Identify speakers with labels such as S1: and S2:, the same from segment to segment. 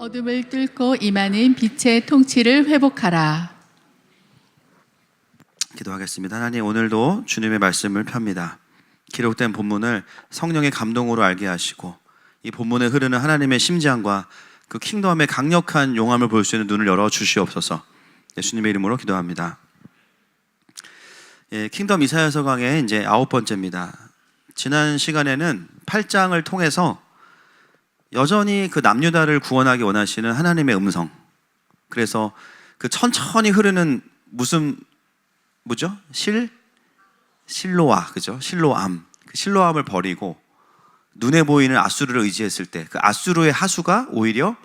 S1: 어둠을 뚫고 임하는 빛의 통치를 회복하라.
S2: 기도하겠습니다. 하나님, 오늘도 주님의 말씀을 펴니다. 기록된 본문을 성령의 감동으로 알게 하시고 이 본문에 흐르는 하나님의 심장과 그 킹덤의 강력한 용암을 볼 수 있는 눈을 열어 주시옵소서. 예수님의 이름으로 기도합니다. 킹덤 이사야서 강의 이제 9번째입니다. 지난 시간에는 8장을 통해서 여전히 그 남유다를 구원하기 원하시는 하나님의 음성, 그래서 그 천천히 흐르는 실로아, 그죠? 실로암, 그 실로암을 버리고 눈에 보이는 아수르를 의지했을 때 그 아수르의 하수가 오히려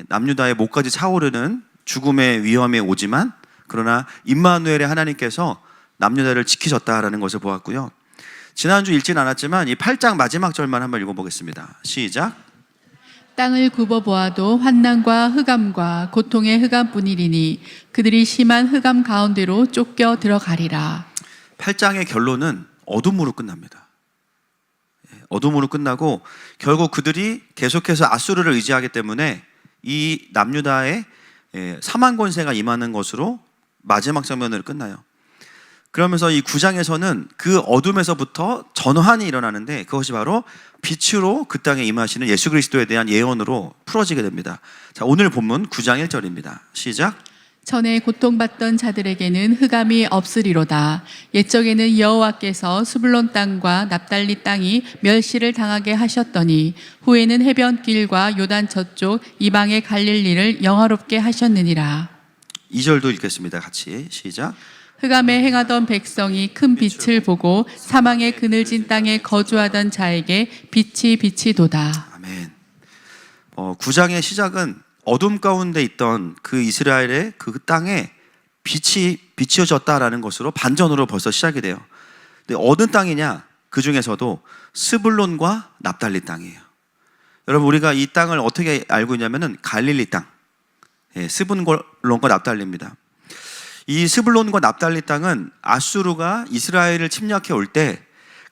S2: 남유다의 목까지 차오르는 죽음의 위험에 오지만, 그러나 임마누엘의 하나님께서 남유다를 지키셨다라는 것을 보았고요. 지난주 읽진 않았지만 이 8장 마지막 절만 한번 읽어보겠습니다. 시작.
S1: 땅을 굽어보아도 환난과 흑암과 고통의 흑암뿐이리니 그들이 심한 흑암 가운데로 쫓겨 들어가리라.
S2: 8장의 결론은 어둠으로 끝납니다. 어둠으로 끝나고 결국 그들이 계속해서 아수르를 의지하기 때문에 이 남유다의 사망 권세가 임하는 것으로 마지막 장면으로 끝나요. 그러면서 이 9장에서는 그 어둠에서부터 전환이 일어나는데, 그것이 바로 빛으로 그 땅에 임하시는 예수 그리스도에 대한 예언으로 풀어지게 됩니다. 자, 오늘 본문 9장 1절입니다. 시작.
S1: 전에 고통받던 자들에게는 흑암이 없으리로다. 옛적에는 여호와께서 스불론 땅과 납달리 땅이 멸시를 당하게 하셨더니 후에는 해변길과 요단 저쪽 이방의 갈릴리를 영화롭게 하셨느니라.
S2: 2절도 읽겠습니다. 같이 시작.
S1: 흑암에 행하던 백성이 큰 빛을 보고 사망의 그늘진 땅에 거주하던 자에게 빛이 비치도다.
S2: 아멘. 9장의 시작은 어둠 가운데 있던 그 이스라엘의 그 땅에 빛이 비춰졌다라는 것으로 반전으로 벌써 시작이 돼요. 근데 어느 땅이냐? 그 중에서도 스불론과 납달리 땅이에요. 여러분, 우리가 이 땅을 어떻게 알고 있냐면은 갈릴리 땅, 스불론과 납달리입니다. 이 스불론과 납달리 땅은 아수르가 이스라엘을 침략해 올 때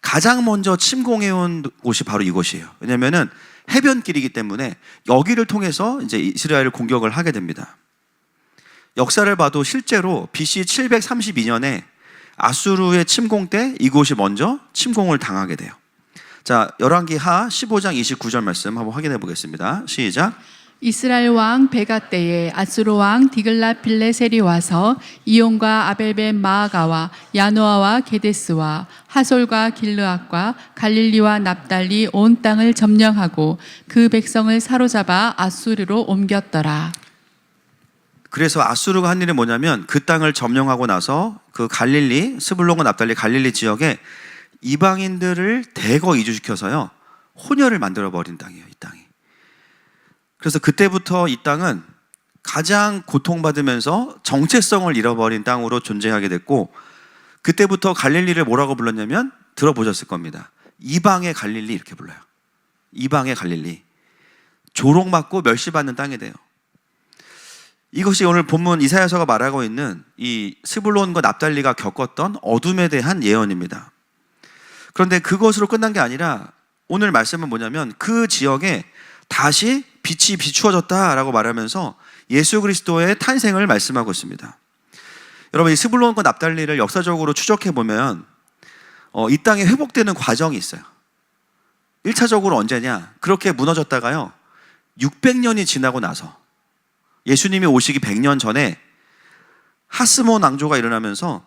S2: 가장 먼저 침공해 온 곳이 바로 이곳이에요. 왜냐면은 해변길이기 때문에 여기를 통해서 이제 이스라엘을 공격을 하게 됩니다. 역사를 봐도 실제로 BC 732년에 아수르의 침공 때 이곳이 먼저 침공을 당하게 돼요. 자, 열왕기하 15장 29절 말씀 한번 확인해 보겠습니다. 시작.
S1: 이스라엘 왕 베가 때에 아수르 왕 디글라필레셀이 와서 이온과 아벨벤 마아가와 야노아와 게데스와 하솔과 길르앗과 갈릴리와 납달리 온 땅을 점령하고 그 백성을 사로잡아 아수르로 옮겼더라.
S2: 그래서 아수르가 한 일이 뭐냐면 그 땅을 점령하고 나서 그 갈릴리, 스불론과 납달리 갈릴리 지역에 이방인들을 대거 이주시켜서요, 혼혈을 만들어버린 땅이에요, 이 땅이. 그래서 그때부터 이 땅은 가장 고통받으면서 정체성을 잃어버린 땅으로 존재하게 됐고, 그때부터 갈릴리를 뭐라고 불렀냐면, 들어보셨을 겁니다. 이방의 갈릴리 이렇게 불러요. 이방의 갈릴리. 조롱받고 멸시받는 땅이 돼요. 이것이 오늘 본문 이사야서가 말하고 있는 이 스불론과 납달리가 겪었던 어둠에 대한 예언입니다. 그런데 그것으로 끝난 게 아니라 오늘 말씀은 뭐냐면 그 지역에 다시 빛이 비추어졌다라고 말하면서 예수 그리스도의 탄생을 말씀하고 있습니다. 여러분, 이 스불론과 납달리를 역사적으로 추적해 보면 이 땅이 회복되는 과정이 있어요. 1차적으로 언제냐? 그렇게 무너졌다가요, 600년이 지나고 나서 예수님이 오시기 100년 전에 하스몬 왕조가 일어나면서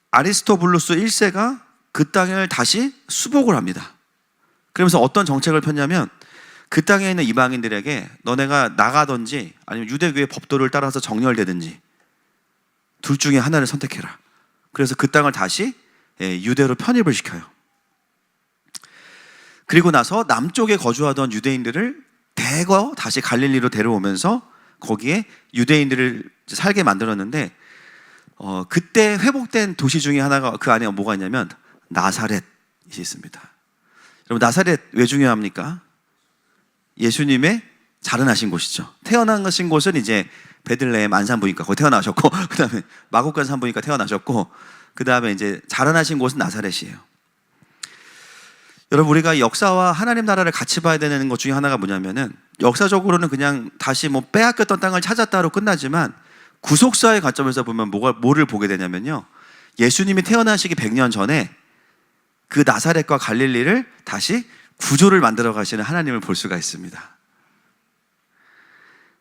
S2: 아리스토블루스 1세가 그 땅을 다시 수복을 합니다. 그러면서 어떤 정책을 폈냐면 그 땅에 있는 이방인들에게 너네가 나가든지 아니면 유대교의 법도를 따라서 정렬되든지 둘 중에 하나를 선택해라. 그래서 그 땅을 다시 유대로 편입을 시켜요. 그리고 나서 남쪽에 거주하던 유대인들을 대거 다시 갈릴리로 데려오면서 거기에 유대인들을 살게 만들었는데, 그때 회복된 도시 중에 하나가 그 안에 뭐가 있냐면 나사렛이 있습니다. 여러분, 나사렛 왜 중요합니까? 예수님의 자라나신 곳이죠. 태어나신 곳은 이제 베들레헴 안산부니까 거기 태어나셨고, 그 다음에 마곡간 산부니까 태어나셨고, 그 다음에 이제 자라나신 곳은 나사렛이에요. 여러분, 우리가 역사와 하나님 나라를 같이 봐야 되는 것 중에 하나가 뭐냐면은, 역사적으로는 그냥 다시 뭐 빼앗겼던 땅을 찾았다로 끝나지만 구속사의 관점에서 보면 뭐를 보게 되냐면요, 예수님이 태어나시기 100년 전에 그 나사렛과 갈릴리를 다시 구조를 만들어 가시는 하나님을 볼 수가 있습니다.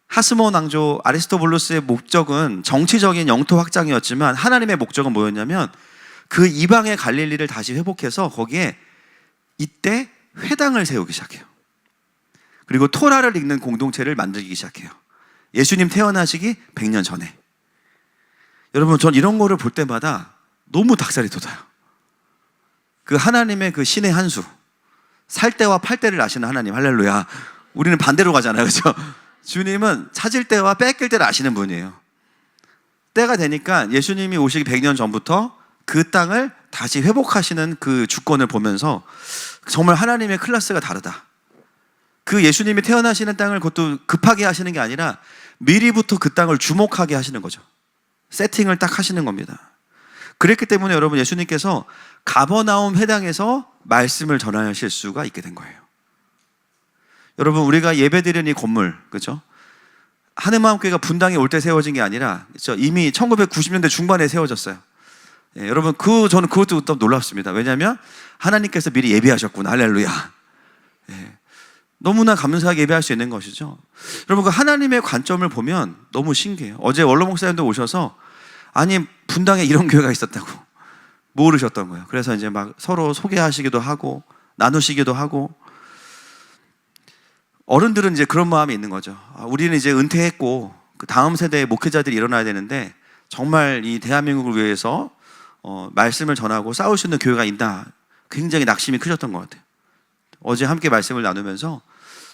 S2: 하스몬 왕조 아리스토블루스의 목적은 정치적인 영토 확장이었지만 하나님의 목적은 뭐였냐면, 그 이방의 갈릴리를 다시 회복해서 거기에 이때 회당을 세우기 시작해요. 그리고 토라를 읽는 공동체를 만들기 시작해요. 예수님 태어나시기 100년 전에. 여러분, 전 이런 거를 볼 때마다 너무 닭살이 돋아요. 그 하나님의 그 신의 한 수, 살 때와 팔 때를 아시는 하나님, 할렐루야. 우리는 반대로 가잖아요, 그렇죠? 주님은 찾을 때와 뺏길 때를 아시는 분이에요. 때가 되니까 예수님이 오시기 100년 전부터 그 땅을 다시 회복하시는 그 주권을 보면서 정말 하나님의 클래스가 다르다. 그 예수님이 태어나시는 땅을 그것도 급하게 하시는 게 아니라 미리부터 그 땅을 주목하게 하시는 거죠. 세팅을 딱 하시는 겁니다. 그랬기 때문에 여러분, 예수님께서 가버나움 회당에서 말씀을 전하실 수가 있게 된 거예요. 여러분, 우리가 예배드리는 이 건물, 그렇죠? 하늘마음교회가 분당에 올 때 세워진 게 아니라, 그렇죠? 이미 1990년대 중반에 세워졌어요. 예, 여러분, 저는 그것도 또 놀랍습니다. 왜냐하면 하나님께서 미리 예비하셨구나. 할렐루야. 예, 너무나 감사하게 예배할 수 있는 것이죠. 여러분, 그 하나님의 관점을 보면 너무 신기해요. 어제 원로 목사님도 오셔서, 아니, 분당에 이런 교회가 있었다고 모르셨던 거예요. 그래서 이제 막 서로 소개하시기도 하고 나누시기도 하고, 어른들은 이제 그런 마음이 있는 거죠. 우리는 이제 은퇴했고 그 다음 세대의 목회자들이 일어나야 되는데, 정말 이 대한민국을 위해서 말씀을 전하고 싸울 수 있는 교회가 있나, 굉장히 낙심이 크셨던 것 같아요. 어제 함께 말씀을 나누면서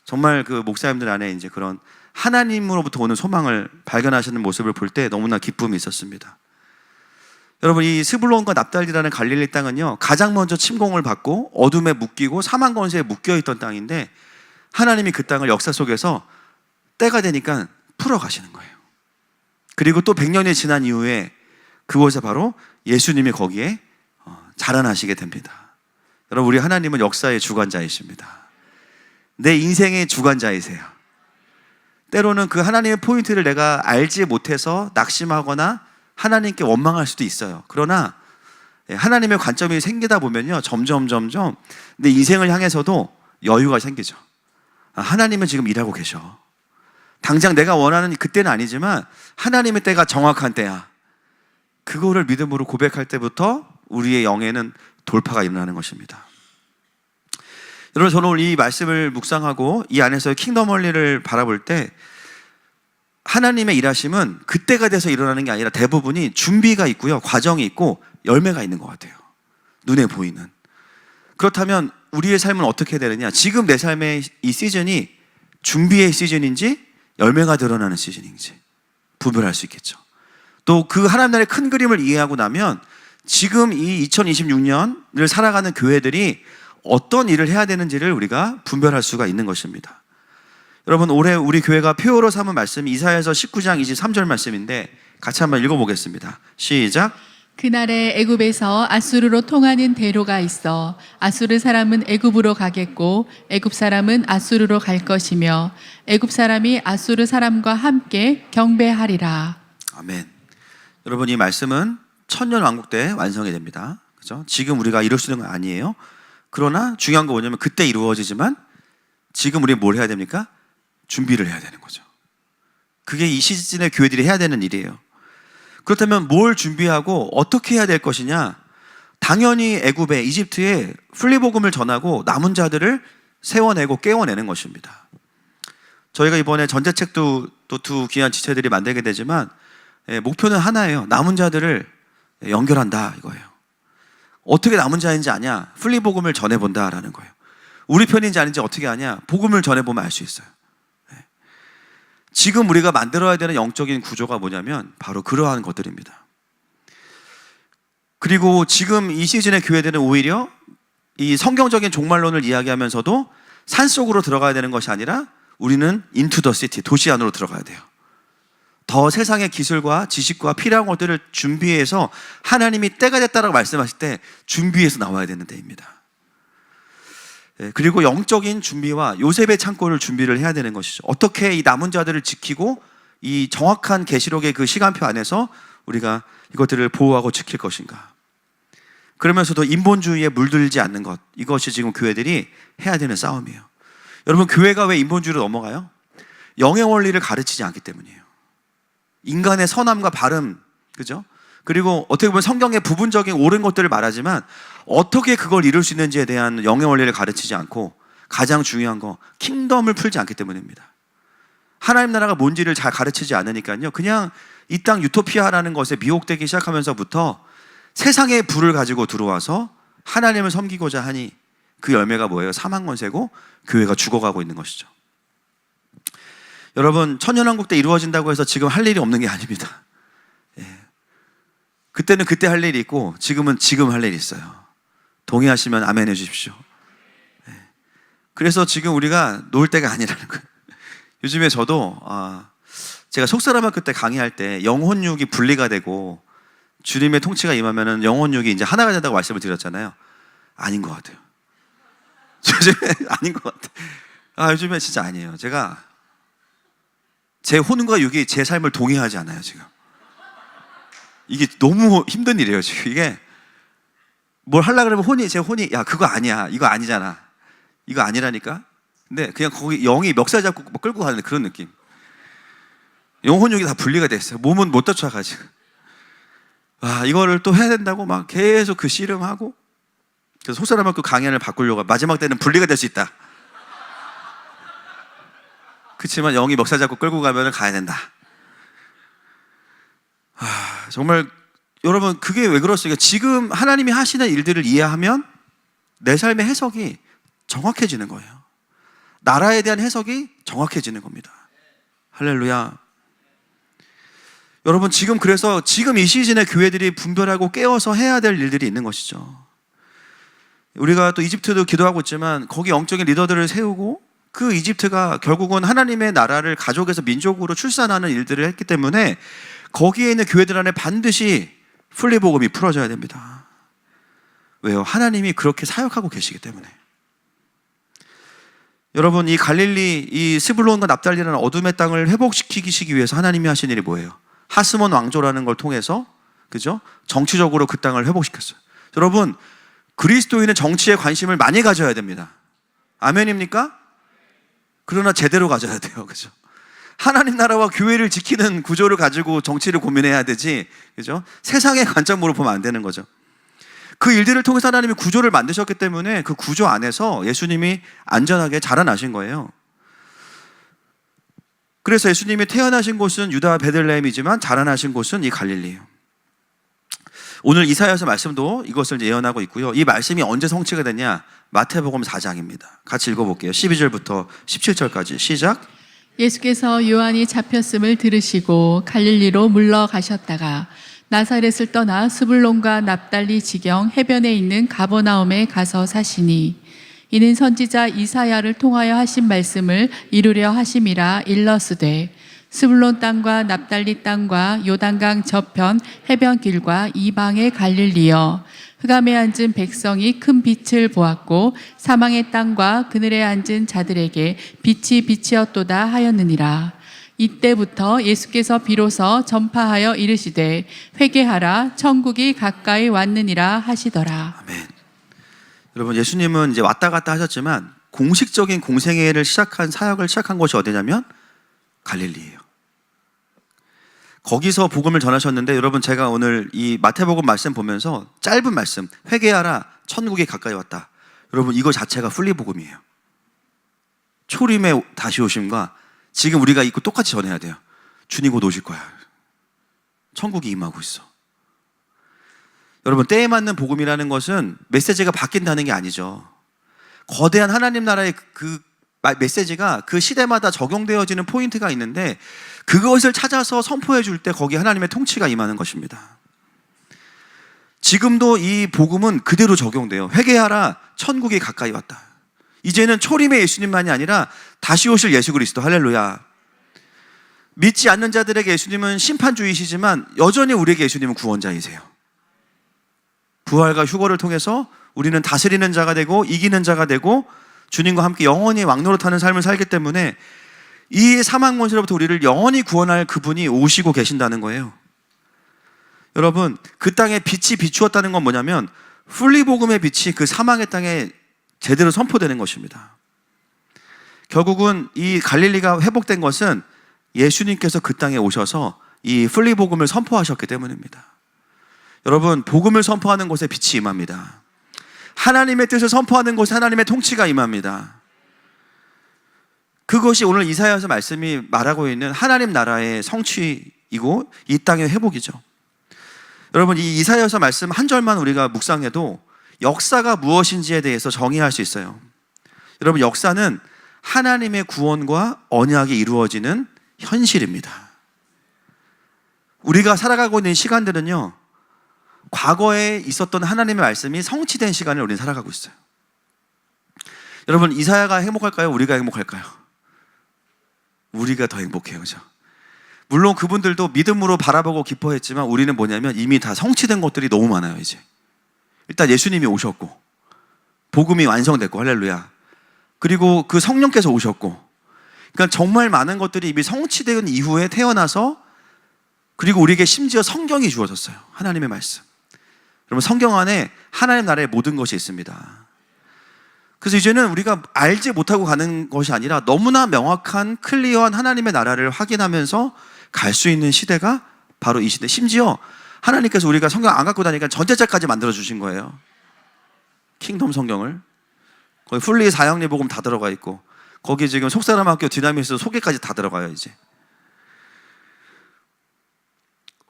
S2: 정말 그 목사님들 안에 이제 그런 하나님으로부터 오는 소망을 발견하시는 모습을 볼 때 너무나 기쁨이 있었습니다. 여러분, 이 스불론과 납달리라는 갈릴리 땅은요, 가장 먼저 침공을 받고 어둠에 묶이고 사망 권세에 묶여있던 땅인데, 하나님이 그 땅을 역사 속에서 때가 되니까 풀어가시는 거예요. 그리고 또 100년이 지난 이후에 그곳에 바로 예수님이 거기에 자라나시게 됩니다. 여러분, 우리 하나님은 역사의 주관자이십니다. 내 인생의 주관자이세요. 때로는 그 하나님의 포인트를 내가 알지 못해서 낙심하거나 하나님께 원망할 수도 있어요. 그러나 하나님의 관점이 생기다 보면요, 점점 내 인생을 향해서도 여유가 생기죠. 하나님은 지금 일하고 계셔. 당장 내가 원하는 그때는 아니지만 하나님의 때가 정확한 때야. 그거를 믿음으로 고백할 때부터 우리의 영에는 돌파가 일어나는 것입니다. 여러분, 저는 오늘 이 말씀을 묵상하고 이 안에서 킹덤 원리를 바라볼 때, 하나님의 일하심은 그때가 돼서 일어나는 게 아니라 대부분이 준비가 있고요, 과정이 있고 열매가 있는 것 같아요. 눈에 보이는. 그렇다면 우리의 삶은 어떻게 되느냐? 지금 내 삶의 이 시즌이 준비의 시즌인지 열매가 드러나는 시즌인지 구별할 수 있겠죠. 또 그 하나님 나라의 큰 그림을 이해하고 나면 지금 이 2026년을 살아가는 교회들이 어떤 일을 해야 되는지를 우리가 분별할 수가 있는 것입니다. 여러분, 올해 우리 교회가 표어로 삼은 말씀이 이사야서 19장 23절 말씀인데, 같이 한번 읽어보겠습니다. 시작.
S1: 그날에 애굽에서 아수르로 통하는 대로가 있어 아수르 사람은 애굽으로 가겠고 애굽 사람은 아수르로 갈 것이며 애굽 사람이 아수르 사람과 함께 경배하리라.
S2: 아멘. 여러분, 이 말씀은 천년 왕국 때 완성이 됩니다. 그죠? 지금 우리가 이룰 수 있는 건 아니에요. 그러나 중요한 건 뭐냐면, 그때 이루어지지만 지금 우리 뭘 해야 됩니까? 준비를 해야 되는 거죠. 그게 이 시즌의 교회들이 해야 되는 일이에요. 그렇다면 뭘 준비하고 어떻게 해야 될 것이냐? 당연히 애굽에, 이집트에 풀리복음을 전하고 남은 자들을 세워내고 깨워내는 것입니다. 저희가 이번에 전제책도 또 두 귀한 지체들이 만들게 되지만, 목표는 하나예요. 남은 자들을 연결한다, 이거예요. 어떻게 남은 자인지 아냐? 풀리복음을 전해본다라는 거예요. 우리 편인지 아닌지 어떻게 아냐? 복음을 전해보면 알 수 있어요. 지금 우리가 만들어야 되는 영적인 구조가 뭐냐면 바로 그러한 것들입니다. 그리고 지금 이 시즌의 교회들은 오히려 이 성경적인 종말론을 이야기하면서도 산속으로 들어가야 되는 것이 아니라 우리는 into the city, 도시 안으로 들어가야 돼요. 더 세상의 기술과 지식과 필요한 것들을 준비해서 하나님이 때가 됐다라고 말씀하실 때 준비해서 나와야 되는 때입니다. 그리고 영적인 준비와 요셉의 창고를 준비를 해야 되는 것이죠. 어떻게 이 남은 자들을 지키고 이 정확한 계시록의 그 시간표 안에서 우리가 이것들을 보호하고 지킬 것인가. 그러면서도 인본주의에 물들지 않는 것, 이것이 지금 교회들이 해야 되는 싸움이에요. 여러분, 교회가 왜 인본주의로 넘어가요? 영의 원리를 가르치지 않기 때문이에요. 인간의 선함과 바름, 그죠? 그리고 어떻게 보면 성경의 부분적인 옳은 것들을 말하지만 어떻게 그걸 이룰 수 있는지에 대한 영의 원리를 가르치지 않고 가장 중요한 거, 킹덤을 풀지 않기 때문입니다. 하나님 나라가 뭔지를 잘 가르치지 않으니까요, 그냥 이 땅 유토피아라는 것에 미혹되기 시작하면서부터 세상의 불을 가지고 들어와서 하나님을 섬기고자 하니 그 열매가 뭐예요? 사망 권세고 교회가 죽어가고 있는 것이죠. 여러분, 천년왕국 때 이루어진다고 해서 지금 할 일이 없는 게 아닙니다. 그때는 그때 할 일이 있고 지금은 지금 할 일이 있어요. 동의하시면 아멘 해주십시오. 그래서 지금 우리가 놀 때가 아니라는 거예요. 요즘에 저도 제가 속사람학교 때 강의할 때 영혼육이 분리가 되고 주님의 통치가 임하면은 영혼육이 이제 하나가 된다고 말씀을 드렸잖아요. 아닌 것 같아요. 요즘에 아닌 것 같아요. 요즘에 진짜 아니에요. 제가 제 혼과 육이 제 삶을 동의하지 않아요, 지금. 이게 너무 힘든 일이에요, 지금. 이게 뭘 하려고 그러면 제 혼이, 야, 그거 아니야. 이거 아니잖아. 이거 아니라니까? 근데 그냥 거기 영이 멱살 잡고 끌고 가는 그런 느낌. 영혼육이 다 분리가 됐어요. 몸은 못 쫓아가지고. 이거를 또 해야 된다고 막 계속 그 씨름하고. 그래서 속사람학교 강연을 바꾸려고 마지막 때는 분리가 될 수 있다. 그렇지만 영이 멱살 잡고 끌고 가면 가야 된다. 정말 여러분, 그게 왜 그렇습니까? 지금 하나님이 하시는 일들을 이해하면 내 삶의 해석이 정확해지는 거예요. 나라에 대한 해석이 정확해지는 겁니다. 할렐루야. 여러분, 그래서 지금 이 시즌에 교회들이 분별하고 깨어서 해야 될 일들이 있는 것이죠. 우리가 또 이집트도 기도하고 있지만 거기 영적인 리더들을 세우고 그 이집트가 결국은 하나님의 나라를 가족에서 민족으로 출산하는 일들을 했기 때문에 거기에 있는 교회들 안에 반드시 풀리복음이 풀어져야 됩니다. 왜요? 하나님이 그렇게 사역하고 계시기 때문에. 여러분, 이 갈릴리, 이 스불론과 납달리라는 어둠의 땅을 회복시키기 위해서 하나님이 하신 일이 뭐예요? 하스몬 왕조라는 걸 통해서, 그죠? 정치적으로 그 땅을 회복시켰어요. 여러분, 그리스도인은 정치에 관심을 많이 가져야 됩니다. 아멘입니까? 그러나 제대로 가져야 돼요. 그죠? 하나님 나라와 교회를 지키는 구조를 가지고 정치를 고민해야 되지, 그죠? 세상의 관점으로 보면 안 되는 거죠. 그 일들을 통해서 하나님이 구조를 만드셨기 때문에 그 구조 안에서 예수님이 안전하게 자라나신 거예요. 그래서 예수님이 태어나신 곳은 유다 베들레헴이지만 자라나신 곳은 이 갈릴리예요. 오늘 이사야서 말씀도 이것을 예언하고 있고요. 이 말씀이 언제 성취가 되냐? 마태복음 4장입니다. 같이 읽어볼게요. 12절부터 17절까지 시작.
S1: 예수께서 요한이 잡혔음을 들으시고 갈릴리로 물러가셨다가 나사렛을 떠나 스불론과 납달리 지경 해변에 있는 가버나움에 가서 사시니 이는 선지자 이사야를 통하여 하신 말씀을 이루려 하심이라 일러스되 스불론 땅과 납달리 땅과 요단강 저편 해변길과 이방의 갈릴리여 흑암에 앉은 백성이 큰 빛을 보았고 사망의 땅과 그늘에 앉은 자들에게 빛이 빛이었도다 하였느니라. 이때부터 예수께서 비로소 전파하여 이르시되 회개하라 천국이 가까이 왔느니라 하시더라.
S2: 아멘. 여러분, 예수님은 이제 왔다 갔다 하셨지만 공식적인 공생애를 시작한 사역을 시작한 곳이 어디냐면 갈릴리예요. 거기서 복음을 전하셨는데 여러분, 제가 오늘 이 마태복음 말씀 보면서 짧은 말씀, 회개하라 천국이 가까이 왔다. 여러분, 이거 자체가 풀리복음이에요. 초림의 다시 오심과 지금 우리가 있고 똑같이 전해야 돼요. 주님 곧 오실 거야. 천국이 임하고 있어. 여러분, 때에 맞는 복음이라는 것은 메시지가 바뀐다는 게 아니죠. 거대한 하나님 나라의 그 메시지가 그 시대마다 적용되어지는 포인트가 있는데 그것을 찾아서 선포해 줄 때 거기 하나님의 통치가 임하는 것입니다. 지금도 이 복음은 그대로 적용돼요. 회개하라 천국이 가까이 왔다. 이제는 초림의 예수님만이 아니라 다시 오실 예수 그리스도. 할렐루야. 믿지 않는 자들에게 예수님은 심판주이시지만 여전히 우리에게 예수님은 구원자이세요. 부활과 휴거를 통해서 우리는 다스리는 자가 되고 이기는 자가 되고 주님과 함께 영원히 왕노릇하는 삶을 살기 때문에 이 사망 권세로부터 우리를 영원히 구원할 그분이 오시고 계신다는 거예요. 여러분, 그 땅에 빛이 비추었다는 건 뭐냐면 풀리복음의 빛이 그 사망의 땅에 제대로 선포되는 것입니다. 결국은 이 갈릴리가 회복된 것은 예수님께서 그 땅에 오셔서 이 풀리복음을 선포하셨기 때문입니다. 여러분, 복음을 선포하는 곳에 빛이 임합니다. 하나님의 뜻을 선포하는 곳에 하나님의 통치가 임합니다. 그것이 오늘 이사야서 말씀이 말하고 있는 하나님 나라의 성취이고 이 땅의 회복이죠. 여러분, 이 이사야서 말씀 한 절만 우리가 묵상해도 역사가 무엇인지에 대해서 정의할 수 있어요. 여러분, 역사는 하나님의 구원과 언약이 이루어지는 현실입니다. 우리가 살아가고 있는 시간들은요, 과거에 있었던 하나님의 말씀이 성취된 시간을 우리는 살아가고 있어요. 여러분, 이사야가 행복할까요? 우리가 행복할까요? 우리가 더 행복해요. 그죠? 물론 그분들도 믿음으로 바라보고 기뻐했지만 우리는 뭐냐면 이미 다 성취된 것들이 너무 많아요. 이제 일단 예수님이 오셨고 복음이 완성됐고, 할렐루야. 그리고 그 성령께서 오셨고, 그러니까 정말 많은 것들이 이미 성취된 이후에 태어나서, 그리고 우리에게 심지어 성경이 주어졌어요. 하나님의 말씀. 여러분, 성경 안에 하나님 나라의 모든 것이 있습니다. 그래서 이제는 우리가 알지 못하고 가는 것이 아니라 너무나 명확한 클리어한 하나님의 나라를 확인하면서 갈 수 있는 시대가 바로 이 시대. 심지어 하나님께서 우리가 성경 안 갖고 다니니까 전제자까지 만들어 주신 거예요. 킹덤 성경을. 거기 풀리 사형리 복음 다 들어가 있고, 거기 지금 속사람학교 디나미스 소개까지 다 들어가요. 이제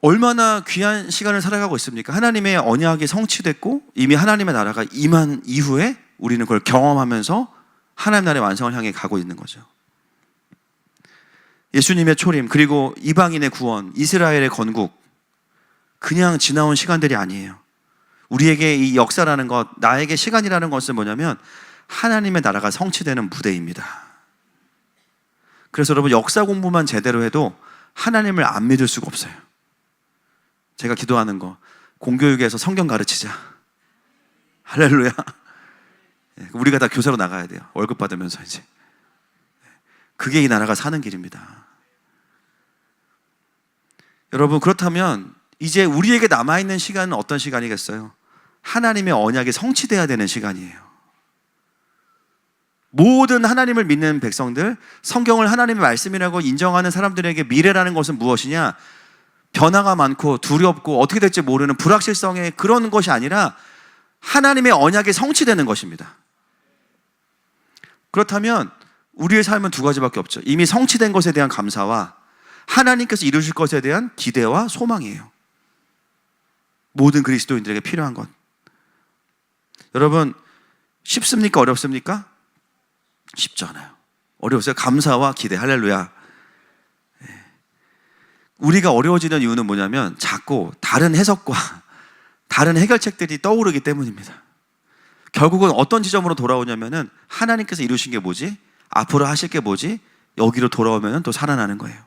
S2: 얼마나 귀한 시간을 살아가고 있습니까? 하나님의 언약이 성취됐고 이미 하나님의 나라가 임한 이후에 우리는 그걸 경험하면서 하나님 나라의 완성을 향해 가고 있는 거죠. 예수님의 초림, 그리고 이방인의 구원, 이스라엘의 건국, 그냥 지나온 시간들이 아니에요. 우리에게 이 역사라는 것, 나에게 시간이라는 것은 뭐냐면 하나님의 나라가 성취되는 무대입니다. 그래서 여러분, 역사 공부만 제대로 해도 하나님을 안 믿을 수가 없어요. 제가 기도하는 거, 공교육에서 성경 가르치자. 할렐루야. 우리가 다 교사로 나가야 돼요. 월급 받으면서 이제. 그게 이 나라가 사는 길입니다. 여러분, 그렇다면 이제 우리에게 남아있는 시간은 어떤 시간이겠어요? 하나님의 언약이 성취돼야 되는 시간이에요. 모든 하나님을 믿는 백성들, 성경을 하나님의 말씀이라고 인정하는 사람들에게 미래라는 것은 무엇이냐? 변화가 많고 두렵고 어떻게 될지 모르는 불확실성의 그런 것이 아니라 하나님의 언약이 성취되는 것입니다. 그렇다면 우리의 삶은 두 가지밖에 없죠. 이미 성취된 것에 대한 감사와 하나님께서 이루실 것에 대한 기대와 소망이에요. 모든 그리스도인들에게 필요한 것. 여러분, 쉽습니까? 어렵습니까? 쉽지 않아요. 어려우세요? 감사와 기대. 할렐루야. 우리가 어려워지는 이유는 뭐냐면 자꾸 다른 해석과 다른 해결책들이 떠오르기 때문입니다. 결국은 어떤 지점으로 돌아오냐면은 하나님께서 이루신 게 뭐지? 앞으로 하실 게 뭐지? 여기로 돌아오면 또 살아나는 거예요.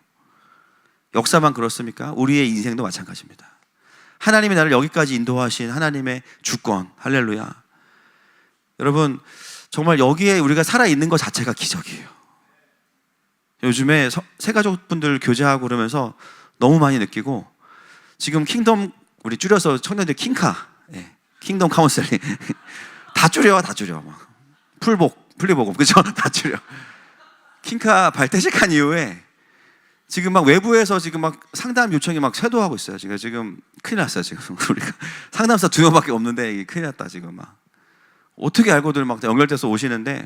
S2: 역사만 그렇습니까? 우리의 인생도 마찬가지입니다. 하나님이 나를 여기까지 인도하신 하나님의 주권, 할렐루야. 여러분, 정말 여기에 우리가 살아있는 것 자체가 기적이에요. 요즘에 새가족분들 교제하고 그러면서 너무 많이 느끼고, 지금 킹덤, 우리 줄여서 청년들 킹카, 킹덤 카운셀링 다 줄여. 막 풀리복음, 그죠? 다 줄여. 킹카 발대식한 이후에 지금 막 외부에서 지금 막 상담 요청이 막 쇄도하고 있어요. 지금 큰일 났어요. 지금 우리가 상담사 2명밖에 없는데 큰일 났다. 지금 막 어떻게 알고들 막 연결돼서 오시는데,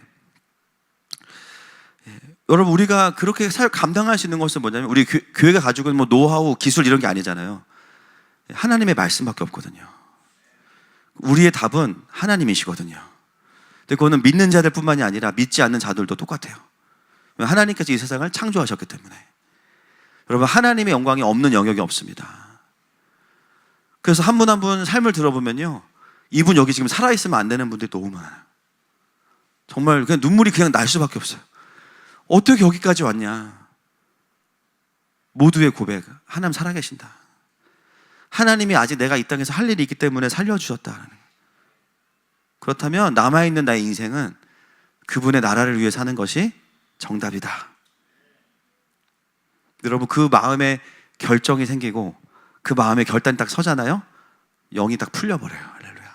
S2: 여러분, 우리가 그렇게 사역 감당할 수 있는 것은 뭐냐면 우리 교회가 가지고 있는 뭐 노하우, 기술 이런 게 아니잖아요. 하나님의 말씀밖에 없거든요. 우리의 답은 하나님이시거든요. 근데 그거는 믿는 자들 뿐만이 아니라 믿지 않는 자들도 똑같아요. 하나님께서 이 세상을 창조하셨기 때문에. 여러분, 하나님의 영광이 없는 영역이 없습니다. 그래서 한 분 한 분 삶을 들어보면요, 이분 여기 지금 살아있으면 안 되는 분들이 너무 많아요. 정말 그냥 눈물이 그냥 날 수밖에 없어요. 어떻게 여기까지 왔냐? 모두의 고백, 하나님 살아계신다. 하나님이 아직 내가 이 땅에서 할 일이 있기 때문에 살려주셨다. 그렇다면 남아있는 나의 인생은 그분의 나라를 위해 사는 것이 정답이다. 여러분, 그 마음에 결정이 생기고 그 마음에 결단이 딱 서잖아요. 영이 딱 풀려버려요. 할렐루야.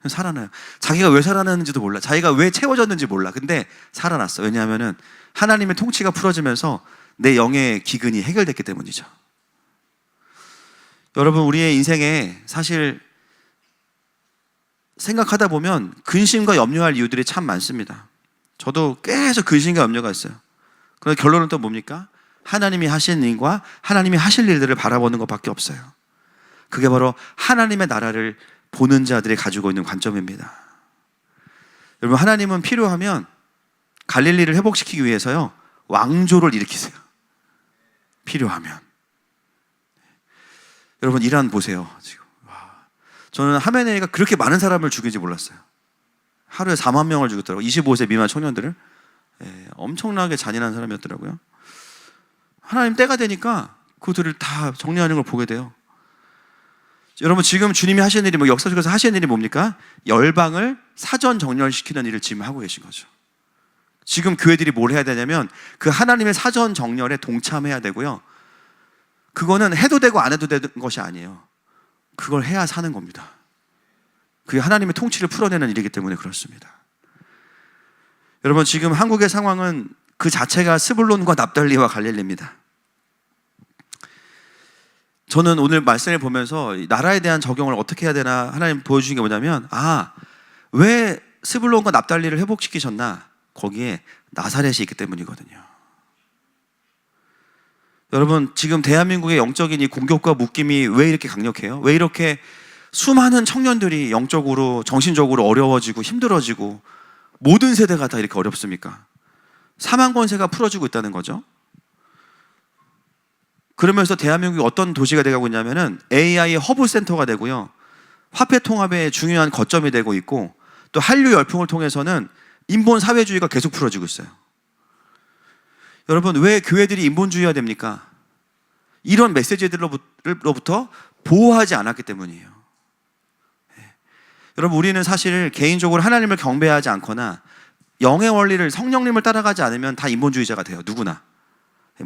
S2: 살아나요. 자기가 왜 살아났는지도 몰라. 자기가 왜 채워졌는지 몰라. 근데 살아났어. 왜냐하면 하나님의 통치가 풀어지면서 내 영의 기근이 해결됐기 때문이죠. 여러분, 우리의 인생에 사실 생각하다 보면 근심과 염려할 이유들이 참 많습니다. 저도 계속 근심과 염려가 있어요. 그런데 결론은 또 뭡니까? 하나님이 하신 일과 하나님이 하실 일들을 바라보는 것밖에 없어요. 그게 바로 하나님의 나라를 보는 자들이 가지고 있는 관점입니다. 여러분, 하나님은 필요하면 갈릴리를 회복시키기 위해서요, 왕조를 일으키세요. 필요하면. 여러분, 이란 보세요. 지금. 저는 하메네이가 그렇게 많은 사람을 죽인지 몰랐어요. 하루에 4만 명을 죽였더라고요. 25세 미만 청년들을. 엄청나게 잔인한 사람이었더라고요. 하나님 때가 되니까 그들을 다 정리하는 걸 보게 돼요. 여러분, 지금 주님이 하시는 일이 역사 속에서 하시는 일이 뭡니까? 열방을 사전 정렬시키는 일을 지금 하고 계신 거죠. 지금 교회들이 뭘 해야 되냐면 그 하나님의 사전 정렬에 동참해야 되고요. 그거는 해도 되고 안 해도 되는 것이 아니에요. 그걸 해야 사는 겁니다. 그게 하나님의 통치를 풀어내는 일이기 때문에 그렇습니다. 여러분, 지금 한국의 상황은 그 자체가 스불론과 납달리와 갈릴리입니다. 저는 오늘 말씀을 보면서 나라에 대한 적용을 어떻게 해야 되나 하나님 보여주신 게 뭐냐면, 왜 스불론과 납달리를 회복시키셨나? 거기에 나사렛이 있기 때문이거든요. 여러분, 지금 대한민국의 영적인 이 공격과 묶임이 왜 이렇게 강력해요? 왜 이렇게 수많은 청년들이 영적으로, 정신적으로 어려워지고 힘들어지고 모든 세대가 다 이렇게 어렵습니까? 사망 권세가 풀어지고 있다는 거죠. 그러면서 대한민국이 어떤 도시가 되고 있냐면은 AI 허브 센터가 되고요, 화폐 통합의 중요한 거점이 되고 있고, 또 한류 열풍을 통해서는 인본 사회주의가 계속 풀어지고 있어요. 여러분, 왜 교회들이 인본주의화 됩니까? 이런 메시지들로부터 보호하지 않았기 때문이에요. 여러분, 우리는 사실 개인적으로 하나님을 경배하지 않거나 영의 원리를, 성령님을 따라가지 않으면 다 인본주의자가 돼요. 누구나.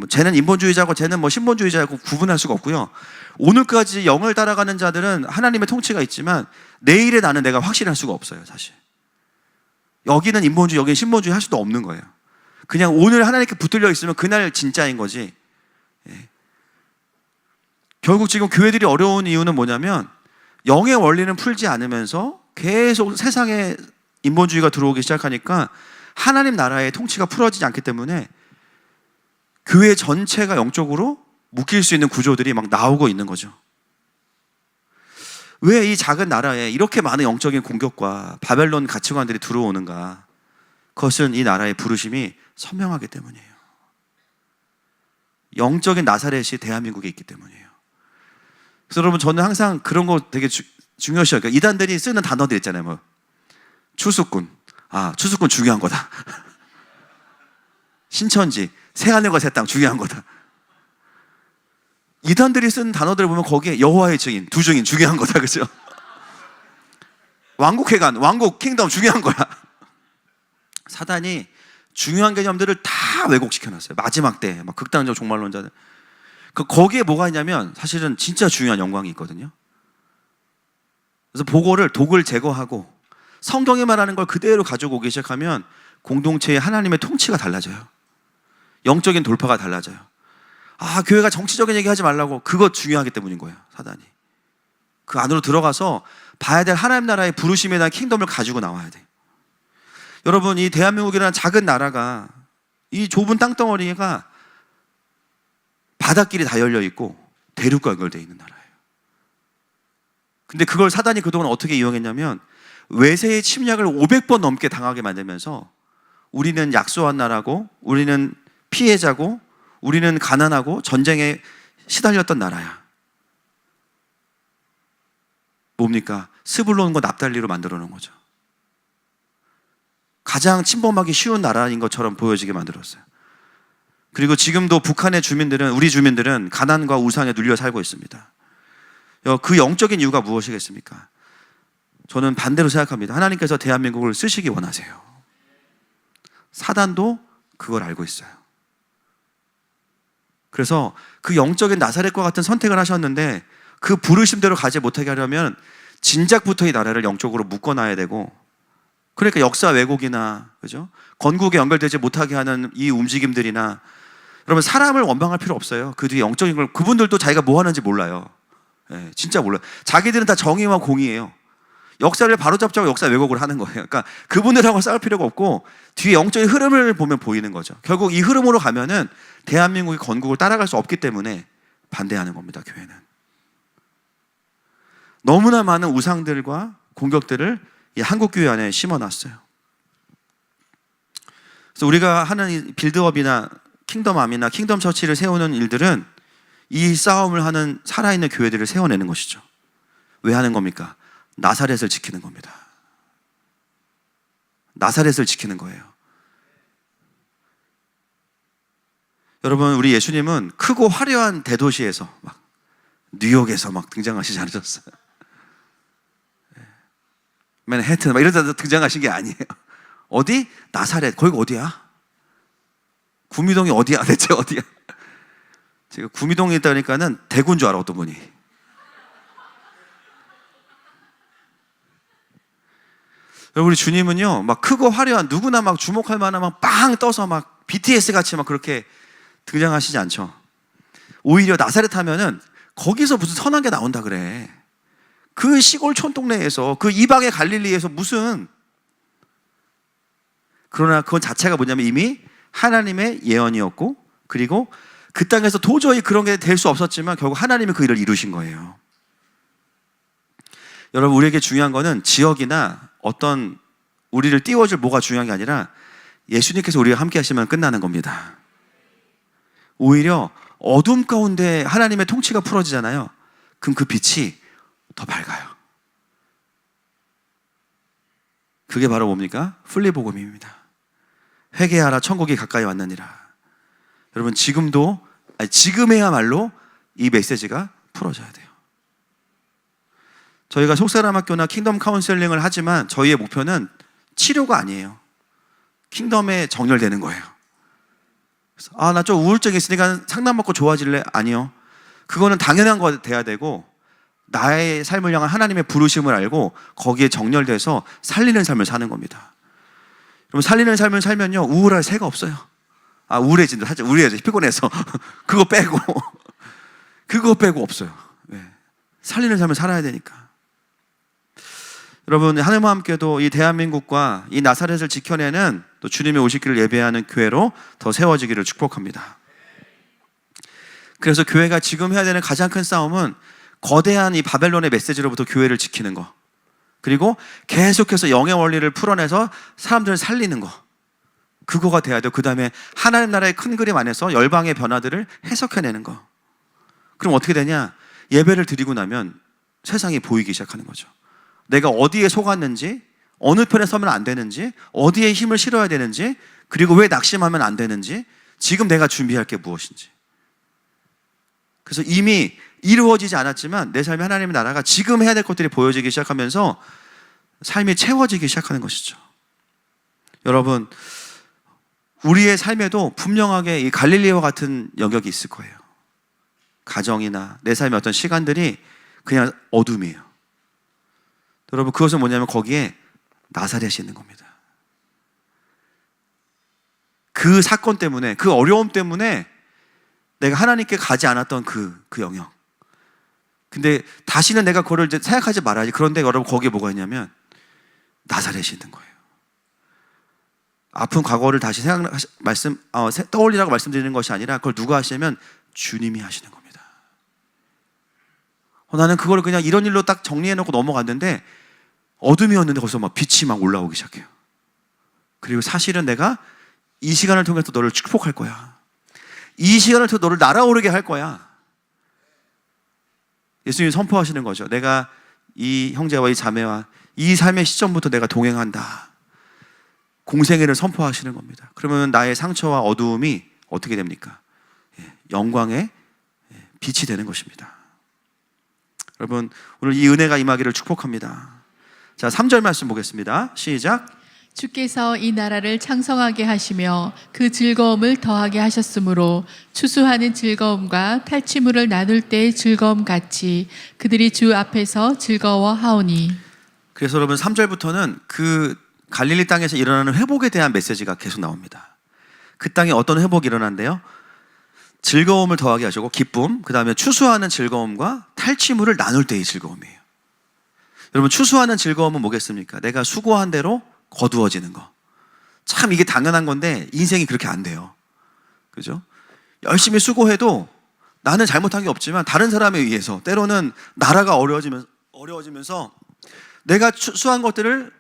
S2: 쟤는 인본주의자고 쟤는 신본주의자고 구분할 수가 없고요. 오늘까지 영을 따라가는 자들은 하나님의 통치가 있지만 내일의 나는 내가 확신할 수가 없어요. 사실 여기는 인본주의, 여기는 신본주의 할 수도 없는 거예요. 그냥 오늘 하나님께 붙들려 있으면 그날 진짜인 거지. 결국 지금 교회들이 어려운 이유는 뭐냐면 영의 원리는 풀지 않으면서 계속 세상에 인본주의가 들어오기 시작하니까 하나님 나라의 통치가 풀어지지 않기 때문에 교회 전체가 영적으로 묶일 수 있는 구조들이 막 나오고 있는 거죠. 왜 이 작은 나라에 이렇게 많은 영적인 공격과 바벨론 가치관들이 들어오는가? 그것은 이 나라의 부르심이 선명하기 때문이에요. 영적인 나사렛이 대한민국에 있기 때문이에요. 그래서 여러분, 저는 항상 그런 거 되게 중요시해요. 그러니까 이단들이 쓰는 단어들 있잖아요. 추수꾼. 추수꾼 중요한 거다. 신천지, 새하늘과 새 땅 중요한 거다. 이단들이 쓰는 단어들을 보면 거기에 여호와의 증인, 두 증인 중요한 거다. 그죠? 왕국회관, 왕국, 킹덤 중요한 거야. 사단이 중요한 개념들을 다 왜곡시켜놨어요. 마지막 때 막 극단적 종말론자들. 거기에 뭐가 있냐면 사실은 진짜 중요한 영광이 있거든요. 그래서 독을 제거하고 성경이 말하는 걸 그대로 가지고 오기 시작하면 공동체의 하나님의 통치가 달라져요. 영적인 돌파가 달라져요. 교회가 정치적인 얘기 하지 말라고. 그거 중요하기 때문인 거예요. 사단이 그 안으로 들어가서 봐야 될 하나님 나라의 부르심에 대한 킹덤을 가지고 나와야 돼요. 여러분, 이 대한민국이라는 작은 나라가, 이 좁은 땅덩어리가 바닷길이 다 열려 있고 대륙과 연결되어 있는 나라예요. 근데 그걸 사단이 그동안 어떻게 이용했냐면 외세의 침략을 500번 넘게 당하게 만들면서 우리는 약소한 나라고, 우리는 피해자고, 우리는 가난하고 전쟁에 시달렸던 나라야. 뭡니까? 스불론과 납달리로 만들어 놓은 거죠. 가장 침범하기 쉬운 나라인 것처럼 보여지게 만들었어요. 그리고 지금도 북한의 주민들은, 우리 주민들은 가난과 우상에 눌려 살고 있습니다. 그 영적인 이유가 무엇이겠습니까? 저는 반대로 생각합니다. 하나님께서 대한민국을 쓰시기 원하세요. 사단도 그걸 알고 있어요. 그래서 그 영적인 나사렛과 같은 선택을 하셨는데 그 부르심대로 가지 못하게 하려면 진작부터 이 나라를 영적으로 묶어놔야 되고, 그러니까 역사 왜곡이나, 그죠? 건국에 연결되지 못하게 하는 이 움직임들이나, 여러분 사람을 원망할 필요 없어요. 그 뒤에 영적인 걸, 그분들도 자기가 뭐 하는지 몰라요. 예, 진짜 몰라요. 자기들은 다 정의와 공의예요. 역사를 바로잡자고 역사 왜곡을 하는 거예요. 그러니까 그분들하고 싸울 필요가 없고 뒤에 영적인 흐름을 보면 보이는 거죠. 결국 이 흐름으로 가면은 대한민국의 건국을 따라갈 수 없기 때문에 반대하는 겁니다. 교회는 너무나 많은 우상들과 공격들을 이 한국교회 안에 심어놨어요. 그래서 우리가 하는 이 빌드업이나 킹덤암이나 킹덤 처치를 세우는 일들은 이 싸움을 하는 살아있는 교회들을 세워내는 것이죠. 왜 하는 겁니까? 나사렛을 지키는 겁니다. 나사렛을 지키는 거예요. 여러분, 우리 예수님은 크고 화려한 대도시에서 막 뉴욕에서 막 등장하시지 않으셨어요. 맨해튼 막 이런 데 등장하신 게 아니에요. 어디? 나사렛. 거기가 어디야? 구미동이 어디야? 대체 어디야? 제가 구미동에 있다니까는 대구인 줄 알아, 어떤 분이. 우리 주님은요, 막 크고 화려한, 누구나 막 주목할 만한 막 빵 떠서 막 BTS 같이 막 그렇게 등장하시지 않죠. 오히려 나사렛 하면은 거기서 무슨 선한 게 나온다 그래. 그 시골 촌동네에서, 그 이방의 갈릴리에서 무슨. 그러나 그건 자체가 뭐냐면 이미 하나님의 예언이었고, 그리고 그 땅에서 도저히 그런 게 될 수 없었지만 결국 하나님이 그 일을 이루신 거예요. 여러분, 우리에게 중요한 거는 지역이나 어떤 우리를 띄워줄 뭐가 중요한 게 아니라 예수님께서 우리와 함께 하시면 끝나는 겁니다. 오히려 어둠 가운데 하나님의 통치가 풀어지잖아요. 그럼 그 빛이 더 밝아요. 그게 바로 뭡니까? 풀리복음입니다. 회개하라, 천국이 가까이 왔느니라. 여러분, 지금에야말로 이 메시지가 풀어져야 돼요. 저희가 속사람학교나 킹덤 카운셀링을 하지만 저희의 목표는 치료가 아니에요. 킹덤에 정렬되는 거예요. 나 좀 우울증이 있으니까 상담 받고 좋아질래? 아니요. 그거는 당연한 거 돼야 되고, 나의 삶을 향한 하나님의 부르심을 알고 거기에 정렬돼서 살리는 삶을 사는 겁니다. 여러분, 살리는 삶을 살면요, 우울할 새가 없어요. 우울해진다. 살짝 우울해져. 피곤해서. 그거 빼고 없어요. 네. 살리는 삶을 살아야 되니까. 여러분, 하나님과 함께도 이 대한민국과 이 나사렛을 지켜내는 또 주님의 오시기를 예배하는 교회로 더 세워지기를 축복합니다. 그래서 교회가 지금 해야 되는 가장 큰 싸움은 거대한 이 바벨론의 메시지로부터 교회를 지키는 거, 그리고 계속해서 영의 원리를 풀어내서 사람들을 살리는 거, 그거가 돼야 돼요. 그 다음에 하나님 나라의 큰 그림 안에서 열방의 변화들을 해석해내는 거. 그럼 어떻게 되냐? 예배를 드리고 나면 세상이 보이기 시작하는 거죠. 내가 어디에 속았는지, 어느 편에 서면 안 되는지, 어디에 힘을 실어야 되는지, 그리고 왜 낙심하면 안 되는지, 지금 내가 준비할 게 무엇인지. 그래서 이미 이루어지지 않았지만 내 삶에 하나님의 나라가 지금 해야 될 것들이 보여지기 시작하면서 삶이 채워지기 시작하는 것이죠. 여러분, 우리의 삶에도 분명하게 이 갈릴리와 같은 영역이 있을 거예요. 가정이나 내 삶의 어떤 시간들이 그냥 어둠이에요. 여러분, 그것은 뭐냐면 거기에 나사렛이 있는 겁니다. 그 사건 때문에, 그 어려움 때문에 내가 하나님께 가지 않았던 그 영역. 근데 다시는 내가 그걸 이제 생각하지 말아야지. 그런데 여러분, 거기에 뭐가 있냐면 나사렛이 있는 거예요. 아픈 과거를 다시 떠올리라고 말씀드리는 것이 아니라 그걸 누가 하시냐면 주님이 하시는 겁니다. 나는 그걸 그냥 이런 일로 딱 정리해놓고 넘어갔는데 어둠이었는데 거기서 막 빛이 막 올라오기 시작해요. 그리고 사실은 내가 이 시간을 통해서 너를 축복할 거야. 이 시간을 통해서 너를 날아오르게 할 거야. 예수님이 선포하시는 거죠. 내가 이 형제와 이 자매와 이 삶의 시점부터 내가 동행한다. 공생애를 선포하시는 겁니다. 그러면 나의 상처와 어두움이 어떻게 됩니까? 영광의 빛이 되는 것입니다. 여러분, 오늘 이 은혜가 임하기를 축복합니다. 자, 3절 말씀 보겠습니다. 시작.
S1: 주께서 이 나라를 창성하게 하시며 그 즐거움을 더하게 하셨으므로 추수하는 즐거움과 탈취물을 나눌 때의 즐거움 같이 그들이 주 앞에서 즐거워하오니.
S2: 그래서 여러분 3절부터는 그 갈릴리 땅에서 일어나는 회복에 대한 메시지가 계속 나옵니다. 그 땅에 어떤 회복이 일어난대요? 즐거움을 더하게 하시고 기쁨, 그 다음에 추수하는 즐거움과 탈취물을 나눌 때의 즐거움이에요. 여러분 추수하는 즐거움은 뭐겠습니까? 내가 수고한 대로 거두어지는 거. 참 이게 당연한 건데 인생이 그렇게 안 돼요. 그죠? 열심히 수고해도 나는 잘못한 게 없지만 다른 사람에 의해서 때로는 나라가 어려워지면서 내가 수한 것들을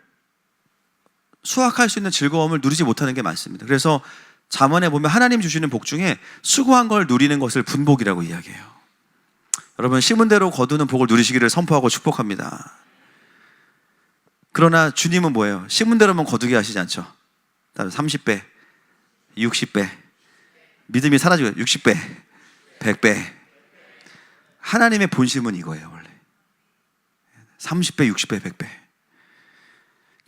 S2: 수확할 수 있는 즐거움을 누리지 못하는 게 많습니다. 그래서 잠언에 보면 하나님 주시는 복 중에 수고한 걸 누리는 것을 분복이라고 이야기해요. 여러분 심은 대로 거두는 복을 누리시기를 선포하고 축복합니다. 그러나 주님은 뭐예요? 심은 대로만 거두게 하시지 않죠. 30배, 60배, 믿음이 사라지고 60배, 100배. 하나님의 본심은 이거예요, 원래. 30배, 60배, 100배.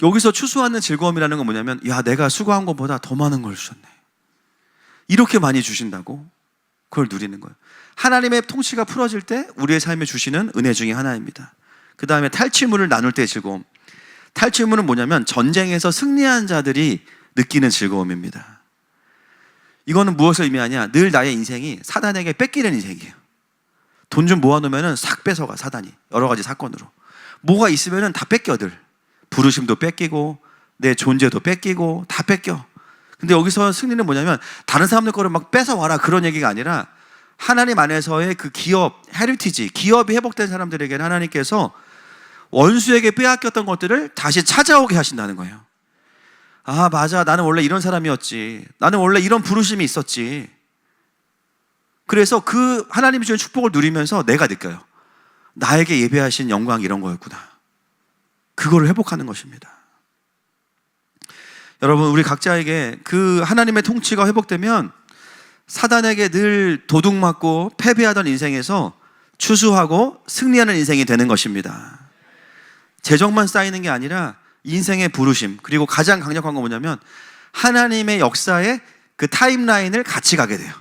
S2: 여기서 추수하는 즐거움이라는 건 뭐냐면, 야, 내가 수고한 것보다 더 많은 걸 주셨네. 이렇게 많이 주신다고 그걸 누리는 거예요. 하나님의 통치가 풀어질 때 우리의 삶에 주시는 은혜 중에 하나입니다. 그 다음에 탈취물을 나눌 때의 즐거움. 탈취물은 뭐냐면 전쟁에서 승리한 자들이 느끼는 즐거움입니다. 이거는 무엇을 의미하냐? 늘 나의 인생이 사단에게 뺏기는 인생이에요. 돈 좀 모아놓으면 싹 뺏어가, 사단이. 여러 가지 사건으로. 뭐가 있으면 다 뺏겨들. 부르심도 뺏기고 내 존재도 뺏기고 다 뺏겨. 근데 여기서 승리는 뭐냐면 다른 사람들 거를 막 뺏어와라 그런 얘기가 아니라 하나님 안에서의 그 기업, 헤리티지, 기업이 회복된 사람들에게는 하나님께서 원수에게 빼앗겼던 것들을 다시 찾아오게 하신다는 거예요. 아, 맞아. 나는 원래 이런 사람이었지. 나는 원래 이런 부르심이 있었지. 그래서 그 하나님이 주신 축복을 누리면서 내가 느껴요. 나에게 예배하신 영광이 이런 거였구나. 그거를 회복하는 것입니다. 여러분, 우리 각자에게 그 하나님의 통치가 회복되면 사단에게 늘 도둑맞고 패배하던 인생에서 추수하고 승리하는 인생이 되는 것입니다. 재정만 쌓이는 게 아니라 인생의 부르심, 그리고 가장 강력한 건 뭐냐면 하나님의 역사의 그 타임라인을 같이 가게 돼요.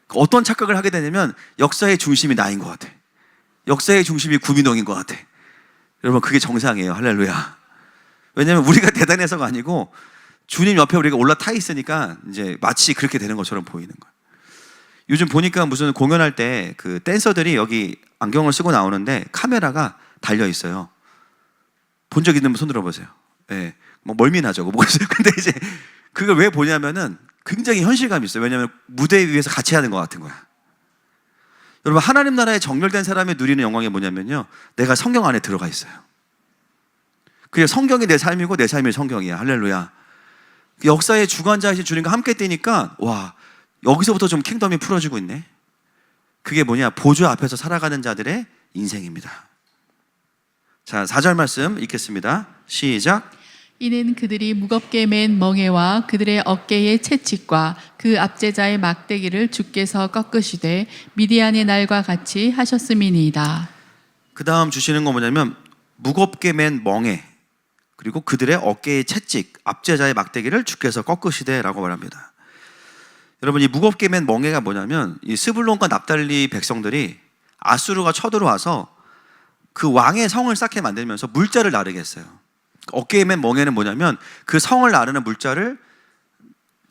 S2: 어떤 착각을 하게 되냐면 역사의 중심이 나인 것 같아. 역사의 중심이 구민홍인 것 같아. 여러분, 그게 정상이에요. 할렐루야. 왜냐하면 우리가 대단해서가 아니고 주님 옆에 우리가 올라타 있으니까 이제 마치 그렇게 되는 것처럼 보이는 거예요. 요즘 보니까 무슨 공연할 때 그 댄서들이 여기 안경을 쓰고 나오는데 카메라가 달려 있어요. 본 적 있는 분 손 들어보세요. 예, 뭐 멀미나죠. 근데 이제 그걸 왜 보냐면은 굉장히 현실감이 있어요. 왜냐하면 무대 위에서 같이 하는 것 같은 거야. 여러분, 하나님 나라에 정렬된 사람이 누리는 영광이 뭐냐면요, 내가 성경 안에 들어가 있어요. 그게 성경이 내 삶이고 내 삶이 성경이야. 할렐루야. 역사의 주관자이신 주님과 함께 뛰니까 와, 여기서부터 좀 킹덤이 풀어지고 있네. 그게 뭐냐? 보좌 앞에서 살아가는 자들의 인생입니다. 자, 4절 말씀 읽겠습니다. 시작.
S1: 이는 그들이 무겁게 맨 멍에와 그들의 어깨의 채찍과 그 압제자의 막대기를 주께서 꺾으시되 미디안의 날과 같이 하셨음이니이다.
S2: 그 다음 주시는 건 뭐냐면 무겁게 맨 멍에, 그리고 그들의 어깨의 채찍, 압제자의 막대기를 주께서 꺾으시되라고 말합니다. 여러분, 이 무겁게 맨 멍에가 뭐냐면 이 스불론과 납달리 백성들이 아수르가 쳐들어와서 그 왕의 성을 쌓게 만들면서 물자를 나르게 했어요. 어깨에 맨 멍에는 뭐냐면 그 성을 나르는 물자를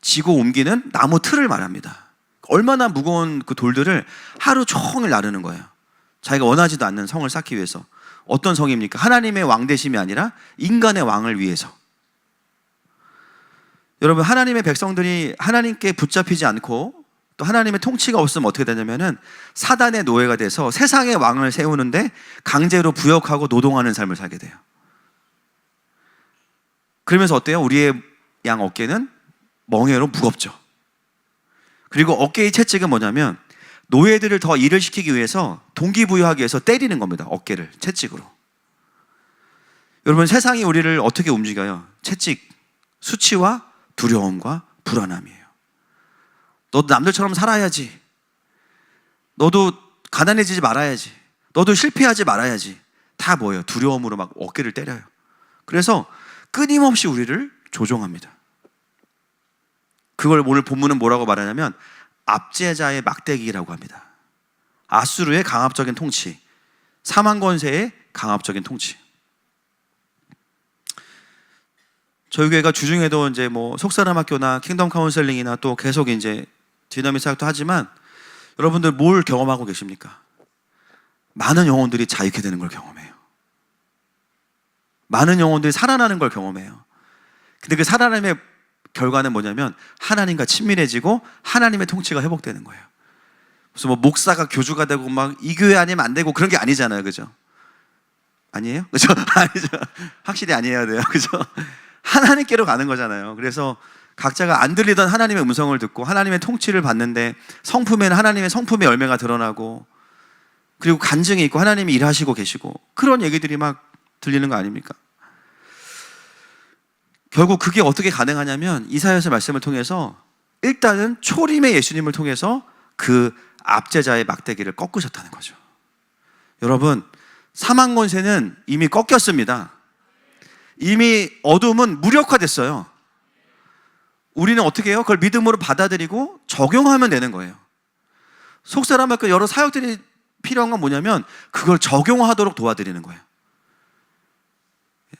S2: 지고 옮기는 나무 틀을 말합니다. 얼마나 무거운 그 돌들을 하루 종일 나르는 거예요. 자기가 원하지도 않는 성을 쌓기 위해서. 어떤 성입니까? 하나님의 왕되심이 아니라 인간의 왕을 위해서. 여러분, 하나님의 백성들이 하나님께 붙잡히지 않고 또 하나님의 통치가 없으면 어떻게 되냐면은 사단의 노예가 돼서 세상의 왕을 세우는데 강제로 부역하고 노동하는 삶을 살게 돼요. 그러면서 어때요? 우리의 양 어깨는 멍에로 무겁죠. 그리고 어깨의 채찍은 뭐냐면 노예들을 더 일을 시키기 위해서 동기부여하기 위해서 때리는 겁니다. 어깨를 채찍으로. 여러분, 세상이 우리를 어떻게 움직여요? 채찍, 수치와 두려움과 불안함이에요. 너도 남들처럼 살아야지. 너도 가난해지지 말아야지. 너도 실패하지 말아야지. 다 뭐예요? 두려움으로 막 어깨를 때려요. 그래서 끊임없이 우리를 조종합니다. 그걸 오늘 본문은 뭐라고 말하냐면 압제자의 막대기라고 합니다. 아수르의 강압적인 통치, 사망 권세의 강압적인 통치. 저희 교회가 주중에도 이제 뭐 속사람 학교나 킹덤 카운셀링이나 또 계속 이제 디나믹 사역도 하지만 여러분들 뭘 경험하고 계십니까? 많은 영혼들이 자유케 되는 걸 경험해요. 많은 영혼들이 살아나는 걸 경험해요. 근데 그 살아남의 결과는 뭐냐면 하나님과 친밀해지고 하나님의 통치가 회복되는 거예요. 무슨 뭐 목사가 교주가 되고 막 이 교회 아니면 안 되고 그런 게 아니잖아요. 그죠? 아니에요? 그죠? 아니죠. 확실히 아니어야 돼요. 그죠? 하나님께로 가는 거잖아요. 그래서 각자가 안 들리던 하나님의 음성을 듣고 하나님의 통치를 받는데 성품에는 하나님의 성품의 열매가 드러나고 그리고 간증이 있고 하나님이 일하시고 계시고 그런 얘기들이 막 들리는 거 아닙니까? 결국 그게 어떻게 가능하냐면 이사야서 말씀을 통해서 일단은 초림의 예수님을 통해서 그 압제자의 막대기를 꺾으셨다는 거죠. 여러분, 사망 권세는 이미 꺾였습니다. 이미 어둠은 무력화됐어요. 우리는 어떻게 해요? 그걸 믿음으로 받아들이고 적용하면 되는 거예요. 속사람학교 여러 사역들이 필요한 건 뭐냐면 그걸 적용하도록 도와드리는 거예요.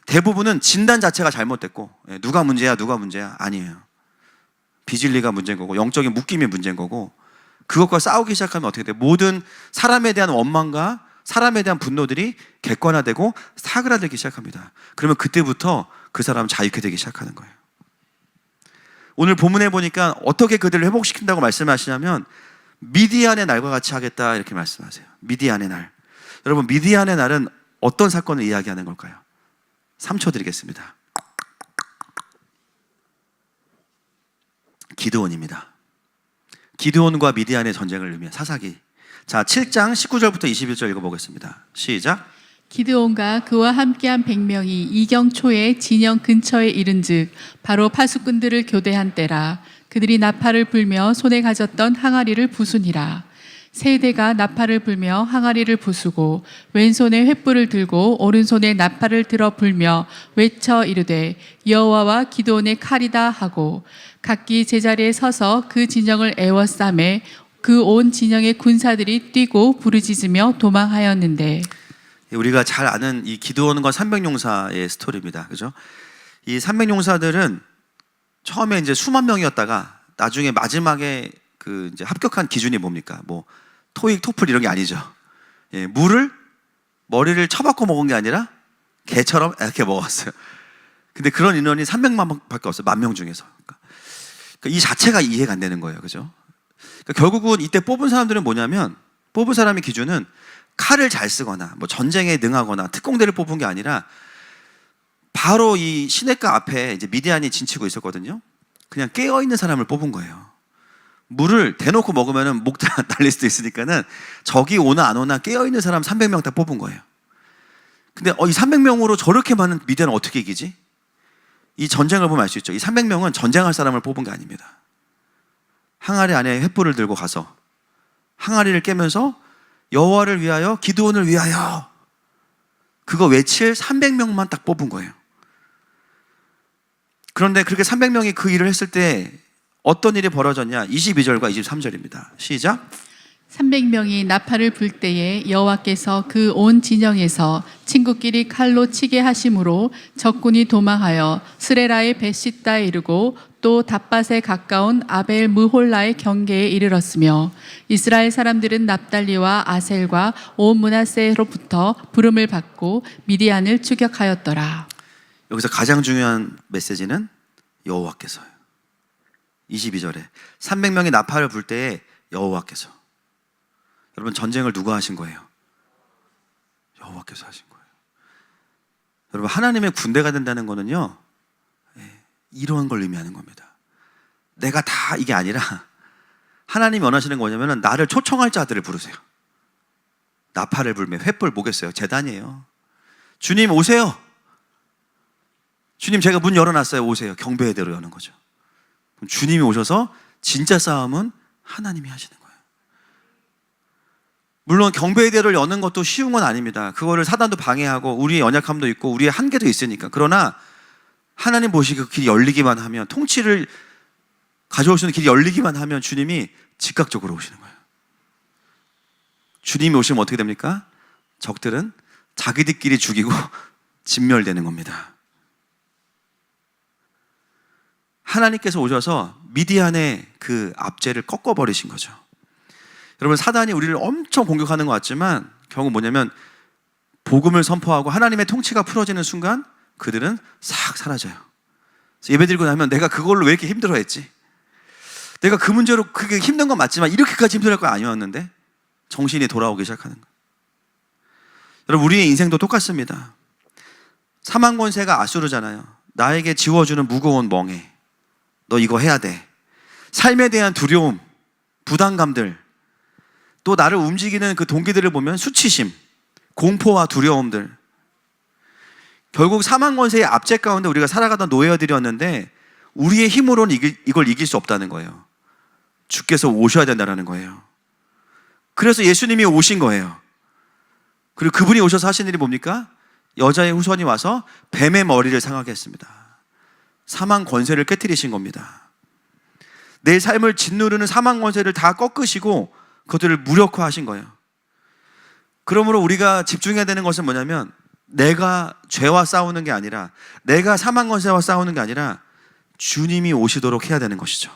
S2: 대부분은 진단 자체가 잘못됐고 누가 문제야 아니에요. 비진리가 문제인 거고 영적인 묶임이 문제인 거고 그것과 싸우기 시작하면 어떻게 돼요? 모든 사람에 대한 원망과 사람에 대한 분노들이 객관화되고 사그라들기 시작합니다. 그러면 그때부터 그 사람은 자유케 되기 시작하는 거예요. 오늘 본문에 보니까 어떻게 그들을 회복시킨다고 말씀하시냐면 미디안의 날과 같이 하겠다 이렇게 말씀하세요. 미디안의 날. 여러분, 미디안의 날은 어떤 사건을 이야기하는 걸까요? 3초 드리겠습니다. 기드온입니다. 기드온과 미디안의 전쟁을 의미한 사사기. 자, 7장 19절부터 21절 읽어보겠습니다. 시작.
S1: 기드온과 그와 함께한 100명이 이경초에 진영 근처에 이른즉 바로 파수꾼들을 교대한 때라. 그들이 나팔을 불며 손에 가졌던 항아리를 부수니라. 세대가 나팔을 불며 항아리를 부수고 왼손에 횃불을 들고 오른손에 나팔을 들어 불며 외쳐 이르되 여호와와 기드온의 칼이다 하고 각기 제자리에 서서 그 진영을 에워싸매 그 온 진영의 군사들이 뛰고 부르짖으며 도망하였는데.
S2: 우리가 잘 아는 이 기드온과 300용사의 스토리입니다. 그죠? 이 300용사들은 처음에 이제 수만 명이었다가 나중에 마지막에 그 이제 합격한 기준이 뭡니까? 뭐 토익, 토플 이런 게 아니죠. 예, 물을 머리를 쳐박고 먹은 게 아니라 개처럼 이렇게 먹었어요. 근데 그런 인원이 300만 밖에 없어요. 10,000명 중에서. 그러니까 이 자체가 이해가 안 되는 거예요. 그죠? 그러니까 결국은 이때 뽑은 사람들은 뭐냐면 뽑은 사람의 기준은 칼을 잘 쓰거나 뭐 전쟁에 능하거나 특공대를 뽑은 게 아니라 바로 이 시냇가 앞에 이제 미디안이 진치고 있었거든요. 그냥 깨어있는 사람을 뽑은 거예요. 물을 대놓고 먹으면 목 날릴 수도 있으니까는 적이 오나 안 오나 깨어있는 사람 300명 다 뽑은 거예요. 근데 이 300명으로 저렇게 많은 미디안을 어떻게 이기지? 이 전쟁을 보면 알 수 있죠. 이 300명은 전쟁할 사람을 뽑은 게 아닙니다. 항아리 안에 횃불을 들고 가서 항아리를 깨면서 여호와를 위하여 기드온을 위하여 그거 외칠 300명만 딱 뽑은 거예요. 그런데 그렇게 300명이 그 일을 했을 때 어떤 일이 벌어졌냐? 22절과 23절입니다. 시작.
S1: 300명이 나팔을 불 때에 여호와께서 그 온 진영에서 친구끼리 칼로 치게 하심으로 적군이 도망하여 스레라의 벳시다에 이르고 또 답밭에 가까운 아벨 무홀라의 경계에 이르렀으며 이스라엘 사람들은 납달리와 아셀과 온 므낫세로부터 부름을 받고 미디안을 추격하였더라.
S2: 여기서 가장 중요한 메시지는 여호와께서요. 22절에 300명이 나팔을 불 때에 여호와께서. 여러분, 전쟁을 누가 하신 거예요? 여호와께서 하신 거예요. 여러분, 하나님의 군대가 된다는 거는요, 이런 걸 의미하는 겁니다. 내가 다 이게 아니라 하나님이 원하시는 거냐면 나를 초청할 자들을 부르세요. 나팔을 불며 횃불 뭐겠어요? 제단이에요. 주님 오세요. 주님 제가 문 열어놨어요. 오세요. 경배의 대로 여는 거죠. 그럼 주님이 오셔서 진짜 싸움은 하나님이 하시는 거예요. 물론 경배의 대로를 여는 것도 쉬운 건 아닙니다. 그거를 사단도 방해하고 우리의 연약함도 있고 우리의 한계도 있으니까. 그러나 하나님 보시기 그 길이 열리기만 하면, 통치를 가져올 수 있는 길이 열리기만 하면 주님이 즉각적으로 오시는 거예요. 주님이 오시면 어떻게 됩니까? 적들은 자기들끼리 죽이고 진멸되는 겁니다. 하나님께서 오셔서 미디안의 그 압제를 꺾어버리신 거죠. 여러분, 사단이 우리를 엄청 공격하는 것 같지만 결국 뭐냐면, 복음을 선포하고 하나님의 통치가 풀어지는 순간 그들은 싹 사라져요. 그래서 예배 드리고 나면 내가 그걸로 왜 이렇게 힘들어했지? 내가 그 문제로 그게 힘든 건 맞지만 이렇게까지 힘들어할 건 아니었는데, 정신이 돌아오기 시작하는 거예요. 여러분, 우리의 인생도 똑같습니다. 사망 권세가 아수르잖아요. 나에게 지워주는 무거운 멍에, 너 이거 해야 돼. 삶에 대한 두려움, 부담감들, 또 나를 움직이는 그 동기들을 보면 수치심, 공포와 두려움들. 결국 사망 권세의 압제 가운데 우리가 살아가던 노예들이었는데 우리의 힘으로는 이걸 이길 수 없다는 거예요. 주께서 오셔야 된다는 거예요. 그래서 예수님이 오신 거예요. 그리고 그분이 오셔서 하신 일이 뭡니까? 여자의 후손이 와서 뱀의 머리를 상하게 했습니다. 사망 권세를 깨뜨리신 겁니다. 내 삶을 짓누르는 사망 권세를 다 꺾으시고 그것들을 무력화하신 거예요. 그러므로 우리가 집중해야 되는 것은 뭐냐면, 내가 죄와 싸우는 게 아니라, 내가 사망 권세와 싸우는 게 아니라 주님이 오시도록 해야 되는 것이죠.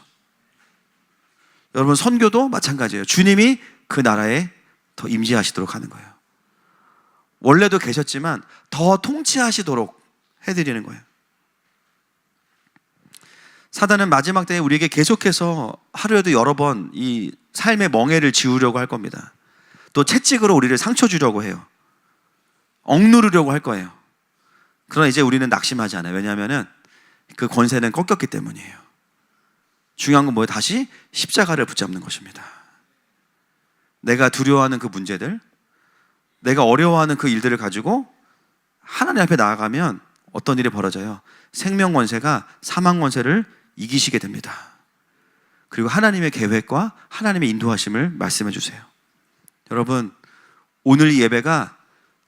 S2: 여러분, 선교도 마찬가지예요. 주님이 그 나라에 더 임재하시도록 하는 거예요. 원래도 계셨지만 더 통치하시도록 해드리는 거예요. 사단은 마지막 때에 우리에게 계속해서 하루에도 여러 번 이 삶의 멍에를 지우려고 할 겁니다. 또 채찍으로 우리를 상처 주려고 해요. 억누르려고 할 거예요. 그러나 이제 우리는 낙심하지 않아요. 왜냐하면 그 권세는 꺾였기 때문이에요. 중요한 건 뭐예요? 다시 십자가를 붙잡는 것입니다. 내가 두려워하는 그 문제들, 내가 어려워하는 그 일들을 가지고 하나님 앞에 나아가면 어떤 일이 벌어져요? 생명 권세가 사망 권세를 이기시게 됩니다. 그리고 하나님의 계획과 하나님의 인도하심을 말씀해 주세요. 여러분, 오늘 이 예배가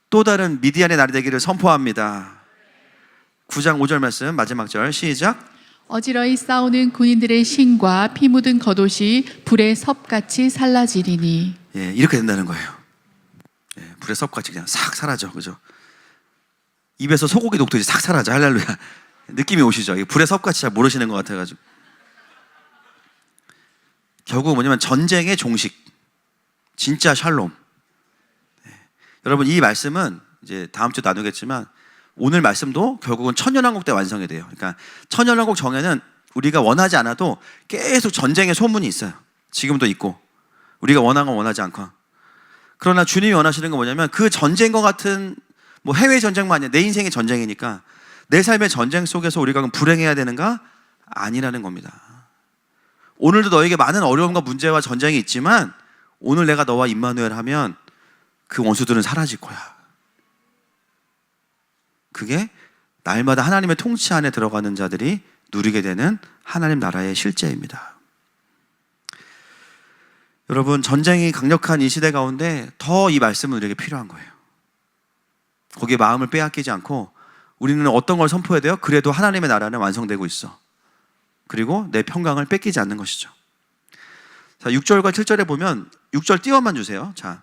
S2: 또 다른 미디안의 날이 되기를 선포합니다. 9장 5절 말씀 마지막 절 시작.
S1: 어지러이 싸우는 군인들의 신과 피 묻은 겉옷이 불의 섭같이 살라지리니.
S2: 예, 이렇게 된다는 거예요. 예, 불의 섭같이 그냥 싹 사라져, 그죠? 입에서 소고기 녹듯이 싹 사라져. 할렐루야. 느낌이 오시죠? 불의 섭같이 잘 모르시는 것 같아가지고. 결국 뭐냐면 전쟁의 종식, 진짜 샬롬. 예. 여러분, 이 말씀은 이제 다음 주 나누겠지만 오늘 말씀도 결국은 천년왕국 때 완성이 돼요. 그러니까 천년왕국 정에는 우리가 원하지 않아도 계속 전쟁의 소문이 있어요. 지금도 있고, 우리가 원하건 원하지 않건. 그러나 주님이 원하시는 건 뭐냐면, 그 전쟁과 같은 뭐 해외 전쟁만 아니라 내 인생의 전쟁이니까 내 삶의 전쟁 속에서 우리가 불행해야 되는가? 아니라는 겁니다. 오늘도 너에게 많은 어려움과 문제와 전쟁이 있지만 오늘 내가 너와 임마누엘 하면 그 원수들은 사라질 거야. 그게 날마다 하나님의 통치 안에 들어가는 자들이 누리게 되는 하나님 나라의 실제입니다. 여러분, 전쟁이 강력한 이 시대 가운데 더 이 말씀은 우리에게 필요한 거예요. 거기에 마음을 빼앗기지 않고 우리는 어떤 걸 선포해야 돼요? 그래도 하나님의 나라는 완성되고 있어. 그리고 내 평강을 뺏기지 않는 것이죠. 자, 6절과 7절에 보면 6절 띄워만 주세요. 자,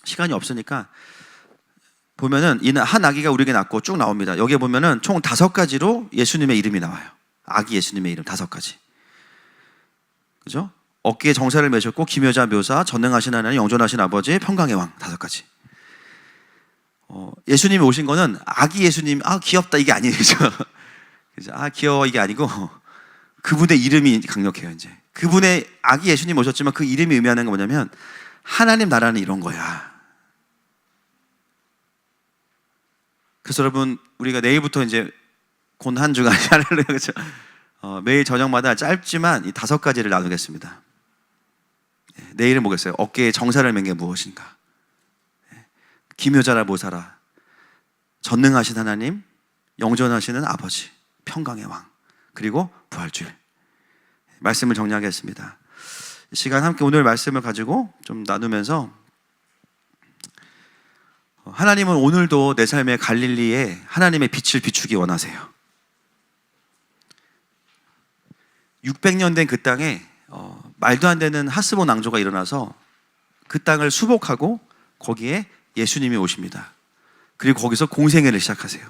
S2: 시간이 없으니까 보면은 이 한 아기가 우리에게 낳고 쭉 나옵니다. 여기에 보면은 총 5가지로 예수님의 이름이 나와요. 아기 예수님의 이름 5가지. 그죠? 어깨에 정사를 매셨고 기묘자 묘사, 전능하신 하나님, 영존하신 아버지, 평강의 왕 5가지. 예수님이 오신 거는 아기 예수님, 아 귀엽다 이게 아니죠. 그죠? 아 귀여워 이게 아니고 그분의 이름이 강력해요. 이제 그분의 아기 예수님 오셨지만 그 이름이 의미하는 건 뭐냐면 하나님 나라는 이런 거야. 그래서 여러분, 우리가 내일부터 이제 곧 한 주간 그렇죠? 매일 저녁마다 짧지만 이 5가지를 나누겠습니다. 내일은 뭐겠어요? 어깨에 정사를 맨 게 무엇인가? 기묘자라 모사라, 전능하신 하나님, 영존하시는 아버지, 평강의 왕, 그리고 부활주일. 말씀을 정리하겠습니다. 이 시간 함께 오늘 말씀을 가지고 좀 나누면서, 하나님은 오늘도 내 삶의 갈릴리에 하나님의 빛을 비추기 원하세요. 600년 된 그 땅에 말도 안 되는 하스본 왕조가 일어나서 그 땅을 수복하고 거기에 예수님이 오십니다. 그리고 거기서 공생애를 시작하세요.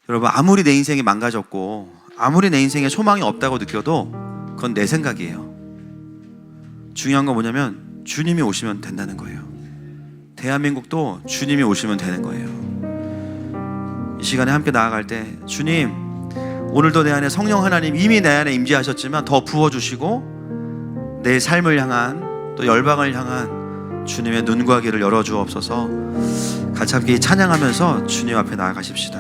S2: 여러분, 아무리 내 인생이 망가졌고 아무리 내 인생에 소망이 없다고 느껴도 그건 내 생각이에요. 중요한 건 뭐냐면 주님이 오시면 된다는 거예요. 대한민국도 주님이 오시면 되는 거예요. 이 시간에 함께 나아갈 때 주님, 오늘도 내 안에 성령 하나님 이미 내 안에 임재하셨지만 더 부어주시고 내 삶을 향한 또 열방을 향한 주님의 눈과 귀를 열어주옵소서. 같이 함께 찬양하면서 주님 앞에 나아가십시다.